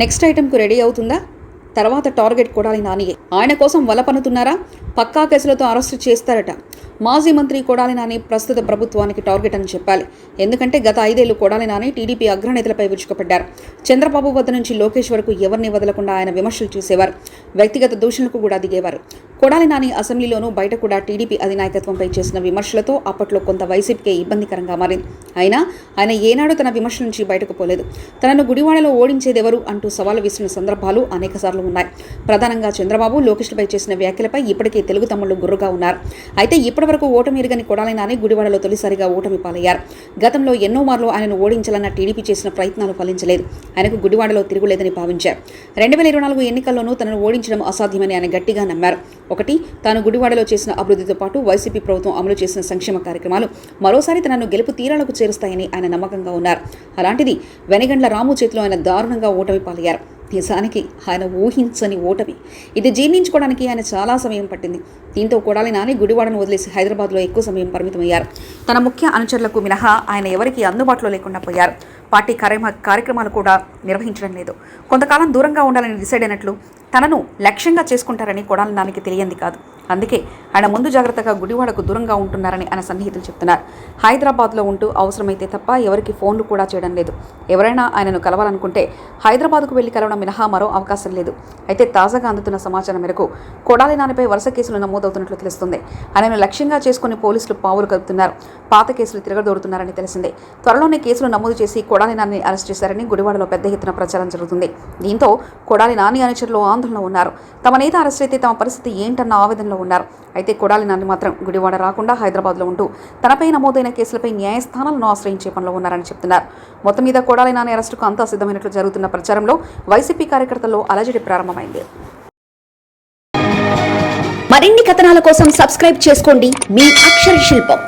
Next ఐటెంకు ready అవుతుందా? తర్వాత target Kodali నానియే. ఆయన కోసం వల పన్నుతున్నారా? పక్కా కేసులతో అరెస్టు చేస్తారట. మాజీ మంత్రి కొడాలి నాని ప్రస్తుత ప్రభుత్వానికి టార్గెట్ అని చెప్పాలి. ఎందుకంటే గత 5 ఏళ్లు కొడాలి నాని టీడీపీ అగ్రనేతలపై విరుచుకుపడ్డారు. చంద్రబాబు వద్ద నుంచి లోకేష్ వరకు ఎవరిని వదలకుండా ఆయన విమర్శలు చేసేవారు. వ్యక్తిగత దూషణలకు కూడా దిగేవారు. కొడాలి నాని అసెంబ్లీలోనూ బయట కూడా టీడీపీ అధినాయకత్వంపై చేసిన విమర్శలతో అప్పట్లో కొంత వైసీపీకే ఇబ్బందికరంగా మారింది. అయినా ఆయన ఏనాడు తన విమర్శల నుంచి బయటకు పోలేదు. తనను గుడివాడలో ఓడించేదెవరు అంటూ సవాలు విసిరిన సందర్భాలు అనేకసార్లు ఉన్నాయి. ప్రధానంగా చంద్రబాబు, లోకేష్లపై చేసిన వ్యాఖ్యలపై ఇప్పటికే తెలుగు తమ్ముళ్లు గుర్రుగా ఉన్నారు. అయితే ఇప్పటివరకు ఓటమి ఎరుగని కొడాలి నాని గుడివాడలో తొలిసారిగా ఓటమి పాలయ్యారు. గతంలో ఎన్నో మార్లు ఆయనను ఓడించాలన్న టీడీపీ చేసిన ప్రయత్నాలు ఫలించలేదు. ఆయనకు గుడివాడలో తిరుగులేదని భావించారు. 2024 ఎన్నికల్లోనూ తనను ఓడించడం అసాధ్యమని ఆయన గట్టిగా నమ్మారు. ఒకటి, తాను గుడివాడలో చేసిన అభివృద్ధితో పాటు వైసీపీ ప్రభుత్వం అమలు చేసిన సంక్షేమ కార్యక్రమాలు మరోసారి తనను గెలుపు తీరాలకు చేరుస్తాయని ఆయన నమ్మకంగా ఉన్నారు. అలాంటిది వెనగండ్ల రాము చేతిలో ఆయన దారుణంగా ఓటమి పాలయ్యారు. నిజానికి ఆయన ఊహించని ఓటమి. ఇది జీర్ణించుకోవడానికి ఆయన చాలా సమయం పట్టింది. దీంతో కొడాలి నాని గుడివాడను వదిలేసి హైదరాబాద్లో ఎక్కువ సమయం పరిమితమయ్యారు. తన ముఖ్య అనుచరులకు మినహా ఆయన ఎవరికీ అందుబాటులో లేకుండా పోయారు. పార్టీ కార్యక్రమాలు కూడా నిర్వహించడం లేదు. కొంతకాలం దూరంగా ఉండాలని డిసైడ్ అయినట్లు తనను లక్ష్యంగా చేసుకుంటారని కొడాలి నానికి తెలియంది కాదు. అందుకే ఆయన ముందు జాగ్రత్తగా గుడివాడకు దూరంగా ఉంటున్నారని ఆయన సన్నిహితులు చెప్తున్నారు. హైదరాబాద్లో ఉంటూ అవసరమైతే తప్ప ఎవరికి ఫోన్లు కూడా చేయడం లేదు. ఎవరైనా ఆయనను కలవాలనుకుంటే హైదరాబాద్కు వెళ్లి కలవడం మినహా మరో అవకాశం లేదు. అయితే తాజాగా అందుతున్న సమాచారం మేరకు కొడాలి నానిపై వరుస కేసులు నమోదవుతున్నట్లు తెలుస్తుంది. ఆయనను లక్ష్యంగా చేసుకుని పోలీసులు పావులు కలుపుతున్నారు. పాత కేసులు తిరగదోడుతున్నారని తెలిసిందే. త్వరలోనే కేసులు నమోదు చేసి కొడాలి నానిని అరెస్ట్ చేశారని గుడివాడలో పెద్ద ఎత్తున ప్రచారం జరుగుతుంది. దీంతో కొడాలి నాని అనుచరులు ఆందోళనలో ఉన్నారు. తమ నేత అరెస్ట్ అయితే తమ పరిస్థితి ఏంటన్న ఆవేదనలో ఉన్నారు. అయితే కొడాలి నాని మాత్రం గుడివాడ రాకుండా హైదరాబాద్లో ఉంటూ తనపై నమోదైన కేసులపై న్యాయస్థానాలను ఆశ్రయించే పనిలో ఉన్నారని చెప్తున్నారు. మొత్తం మీద కొడాలి నాని అరెస్టుకు అంతా సిద్ధమైనట్లు జరుగుతున్న ప్రచారంలో వైసీపీ కార్యకర్తల్లో అలజడి ప్రారంభమైంది. మరిన్ని కథనాల కోసం సబ్స్క్రైబ్ చేసుకోండి మీ అక్షర శిల్పం.